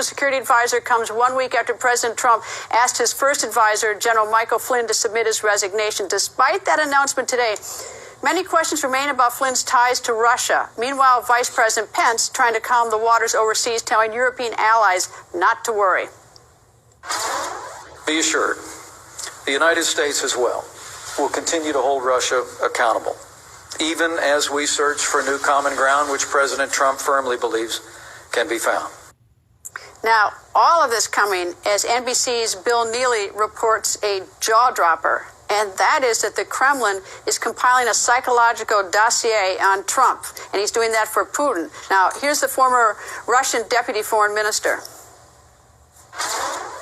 Security advisor comes 1 week after President Trump asked his first advisor, General Michael Flynn, to submit his resignation. Despite that announcement today, many questions remain about Flynn's ties to Russia. Meanwhile, Vice President Pence trying to calm the waters overseas, telling European allies not to worry. Be assured, the United States as well will continue to hold Russia accountable, even as we search for new common ground, which President Trump firmly believes can be found. Now, all of this coming as NBC's Bill Neely reports a jaw-dropper, and that is that the Kremlin is compiling a psychological dossier on Trump, and he's doing that for Putin. Now, here's the former Russian deputy foreign minister.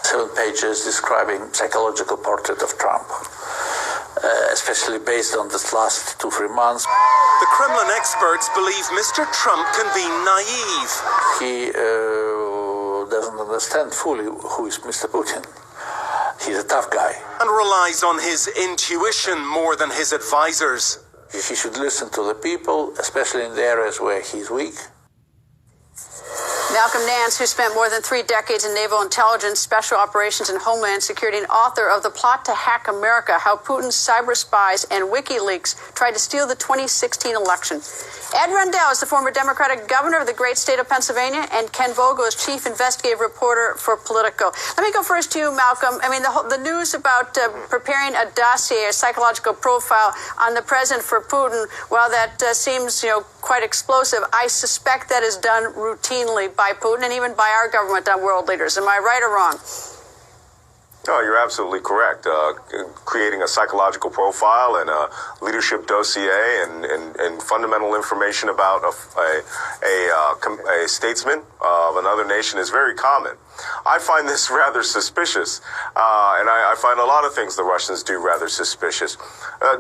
7 pages describing psychological portrait of Trump, especially based on this last 2-3 months. The Kremlin experts believe Mr. Trump can be naive. He doesn't understand fully who is Mr. Putin. He's a tough guy. And relies on his intuition more than his advisors. He should listen to the people, especially in the areas where he's weak. Malcolm Nance, who spent more than 3 decades in naval intelligence, special operations, and homeland security, and author of The Plot to Hack America, How Putin's Cyber Spies and WikiLeaks Tried to Steal the 2016 Election. Ed Rendell is the former Democratic governor of the great state of Pennsylvania, and Ken Vogel is chief investigative reporter for Politico. Let me go first to you, Malcolm. I mean, the news about preparing a dossier, a psychological profile on the president for Putin, while that seems, quite explosive, I suspect that is done routinely by Putin and even by our government on world leaders. Am I right or wrong? No, you're absolutely correct. Creating a psychological profile and a leadership dossier and fundamental information about a statesman of another nation is very common. I find this rather suspicious, and I find a lot of things the Russians do rather suspicious.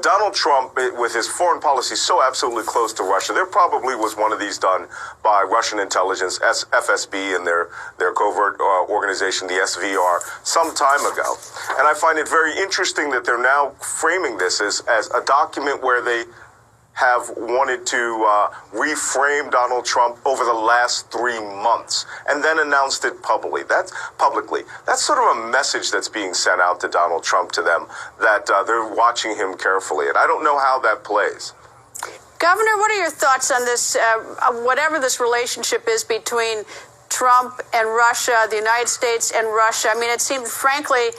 Donald Trump, with his foreign policy so absolutely close to Russia, there probably was one of these done by Russian intelligence, FSB, and their covert organization, the SVR, some time ago. And I find it very interesting that they're now framing this as a document where they have wanted to reframe Donald Trump over the last 3 months and then announced it publicly. That's sort of a message that's being sent out to Donald Trump to them that they're watching him carefully. And I don't know how that plays. Governor, what are your thoughts on this, whatever this relationship is between Trump and Russia, the United States and Russia? I mean, it seems, frankly,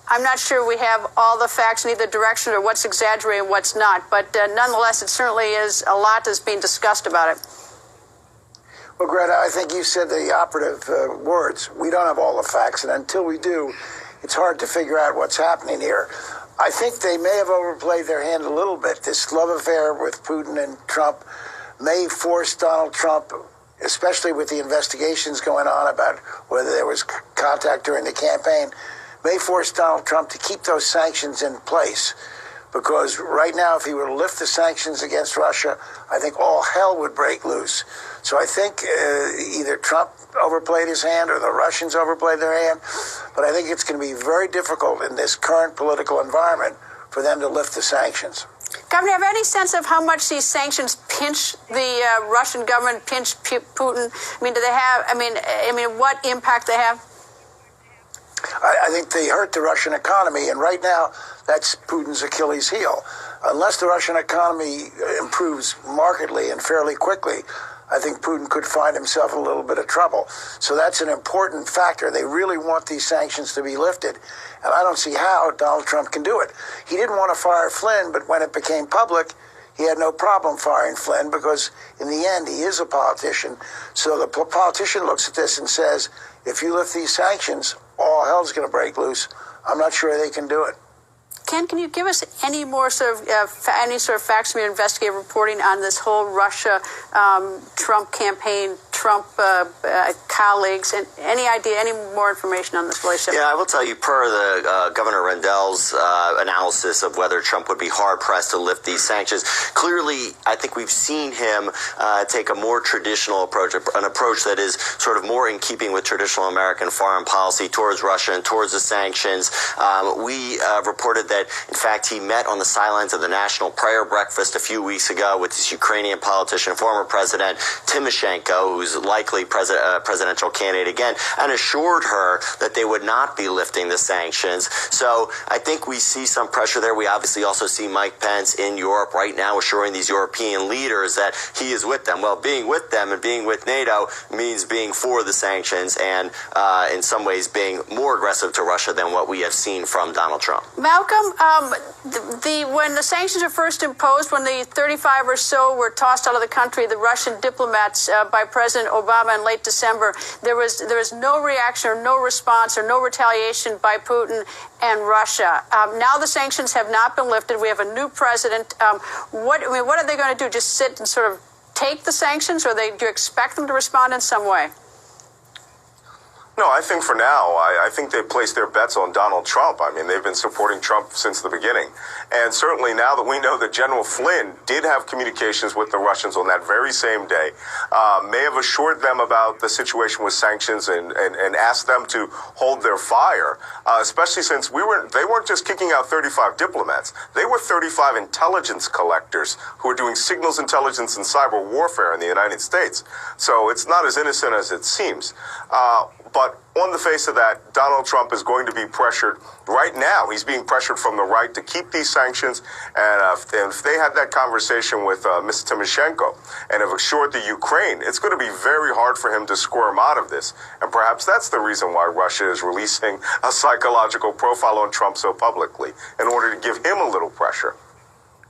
I'm not sure we have all the facts in either direction or what's exaggerated and what's not. But nonetheless, it certainly is a lot that's being discussed about it. Well, Greta, I think you said the operative words. We don't have all the facts, and until we do, it's hard to figure out what's happening here. I think they may have overplayed their hand a little bit. This love affair with Putin and Trump may force Donald Trump, especially with the investigations going on about whether there was contact during the campaign, may force Donald Trump to keep those sanctions in place. Because right now, if he were to lift the sanctions against Russia, I think all hell would break loose. So I think either Trump overplayed his hand or the Russians overplayed their hand. But I think it's going to be very difficult in this current political environment for them to lift the sanctions. Governor, have any sense of how much these sanctions pinch the Russian government, pinch Putin? I mean, do they have, I mean, what impact they have? I think they hurt the Russian economy, and right now, that's Putin's Achilles heel. Unless the Russian economy improves markedly and fairly quickly, I think Putin could find himself in a little bit of trouble. So that's an important factor. They really want these sanctions to be lifted, and I don't see how Donald Trump can do it. He didn't want to fire Flynn, but when it became public, he had no problem firing Flynn because, in the end, he is a politician. So the politician looks at this and says, if you lift these sanctions, all hell's going to break loose. I'm not sure they can do it. Ken, can you give us any more sort of facts from your investigative reporting on this whole Russia Trump campaign, Trump colleagues, and any idea, any more information on this relationship? Yeah, I will tell you, per the Governor Rendell's analysis of whether Trump would be hard-pressed to lift these sanctions, clearly, I think we've seen him take a more traditional approach, an approach that is sort of more in keeping with traditional American foreign policy towards Russia and towards the sanctions. We reported that, in fact, he met on the sidelines of the National Prayer Breakfast a few weeks ago with this Ukrainian politician, former President Timoshenko, who's who's likely presidential candidate again, and assured her that they would not be lifting the sanctions. So I think we see some pressure there. We obviously also see Mike Pence in Europe right now assuring these European leaders that he is with them. Well, being with them and being with NATO means being for the sanctions and in some ways being more aggressive to Russia than what we have seen from Donald Trump. Malcolm, when the sanctions were first imposed, when the 35 or so were tossed out of the country, the Russian diplomats by President Obama in late December, there was no reaction or no response or no retaliation by Putin and Russia. Now the sanctions have not been lifted. We have a new president. What are they going to do? Just sit and sort of take the sanctions, or do you expect them to respond in some way? No, I think for now, I think they've placed their bets on Donald Trump. I mean, they've been supporting Trump since the beginning. And certainly now that we know that General Flynn did have communications with the Russians on that very same day, may have assured them about the situation with sanctions and asked them to hold their fire, especially since they weren't just kicking out 35 diplomats. They were 35 intelligence collectors who were doing signals intelligence and cyber warfare in the United States. So it's not as innocent as it seems. But on the face of that, Donald Trump is going to be pressured right now. He's being pressured from the right to keep these sanctions. And if they had that conversation with Ms. Tymoshenko and have assured the Ukraine, it's going to be very hard for him to squirm out of this. And perhaps that's the reason why Russia is releasing a psychological profile on Trump so publicly, in order to give him a little pressure.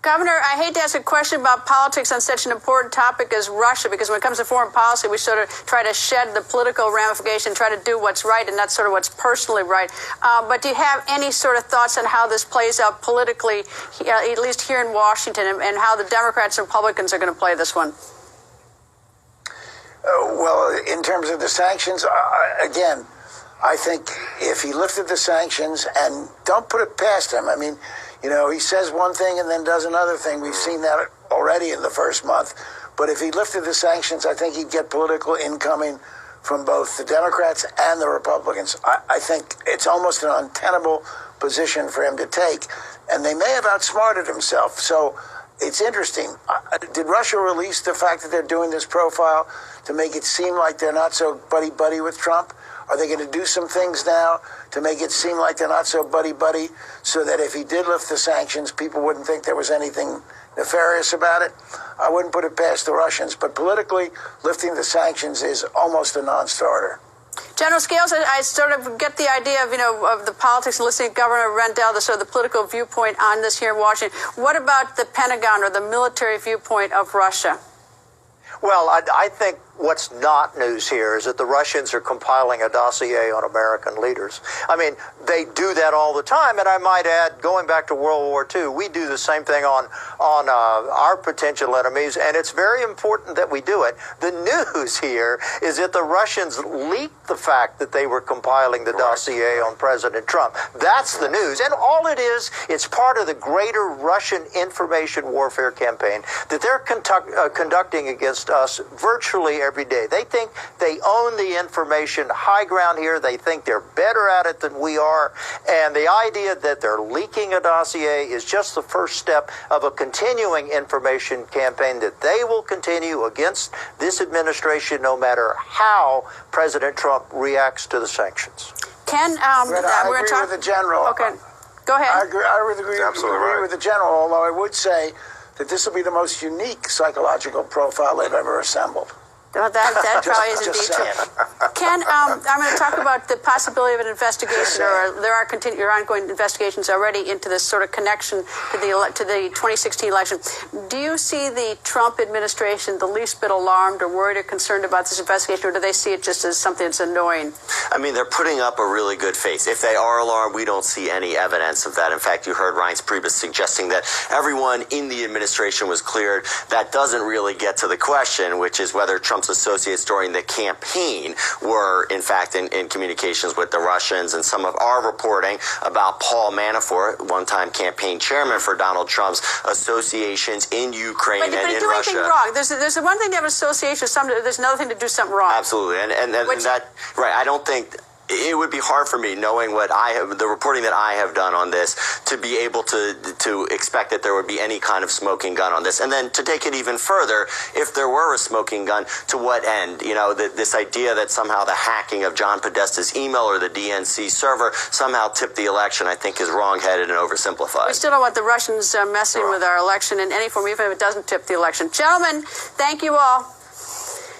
Governor, I hate to ask a question about politics on such an important topic as Russia, because when it comes to foreign policy, we sort of try to shed the political ramification, try to do what's right and not sort of what's personally right. But do you have any sort of thoughts on how this plays out politically, at least here in Washington, and how the Democrats and Republicans are going to play this one? Well, in terms of the sanctions, again, I think if he lifted the sanctions, and don't put it past him, I mean, you know, he says one thing and then does another thing. We've seen that already in the first month. But if he lifted the sanctions, I think he'd get political incoming from both the Democrats and the Republicans. I think it's almost an untenable position for him to take. And they may have outsmarted himself. So it's interesting. Did Russia release the fact that they're doing this profile to make it seem like they're not so buddy-buddy with Trump? Are they going to do some things now to make it seem like they're not so buddy-buddy, so that if he did lift the sanctions, people wouldn't think there was anything nefarious about it? I wouldn't put it past the Russians. But politically, lifting the sanctions is almost a non-starter. General Scales, I sort of get the idea of, of the politics, and listening to Governor Rendell, the sort of the political viewpoint on this here in Washington. What about the Pentagon or the military viewpoint of Russia? Well, I think what's not news here is that the Russians are compiling a dossier on American leaders. I mean, they do that all the time, and I might add, going back to World War II, we do the same thing on our potential enemies, and it's very important that we do it. The news here is that the Russians leaked the fact that they were compiling the dossier on President Trump. That's the news, and all it is, it's part of the greater Russian information warfare campaign that they're conducting against us virtually every day. They think they own the information high ground here. They think they're better at it than we are. And the idea that they're leaking a dossier is just the first step of a continuing information campaign that they will continue against this administration no matter how President Trump reacts to the sanctions. Ken, I agree with the general. Okay, go ahead. I agree with the general, although I would say that this will be the most unique psychological profile they've ever assembled. Well, that probably is indeed true. Ken, I'm going to talk about the possibility of an investigation, or there are ongoing investigations already into this sort of connection to the 2016 election. Do you see the Trump administration the least bit alarmed or worried or concerned about this investigation, or do they see it just as something that's annoying? I mean, they're putting up a really good face. If they are alarmed, we don't see any evidence of that. In fact, you heard Reince Priebus suggesting that everyone in the administration was cleared. That doesn't really get to the question, which is whether Trump's associates during the campaign were, in fact, in communications with the Russians. And some of our reporting about Paul Manafort, one-time campaign chairman for Donald Trump's associations in Ukraine and in Russia. But do anything wrong. There's one thing to have an association, there's another thing to do something wrong. Absolutely. And that, right, I don't think it would be hard for me, knowing what the reporting that I have done on this, to be able to expect that there would be any kind of smoking gun on this. And then to take it even further, if there were a smoking gun, to what end? This idea that somehow the hacking of John Podesta's email or the DNC server somehow tipped the election, I think is wrong-headed and oversimplified. We still don't want the Russians messing with our election in any form, even if it doesn't tip the election. Gentlemen, thank you all.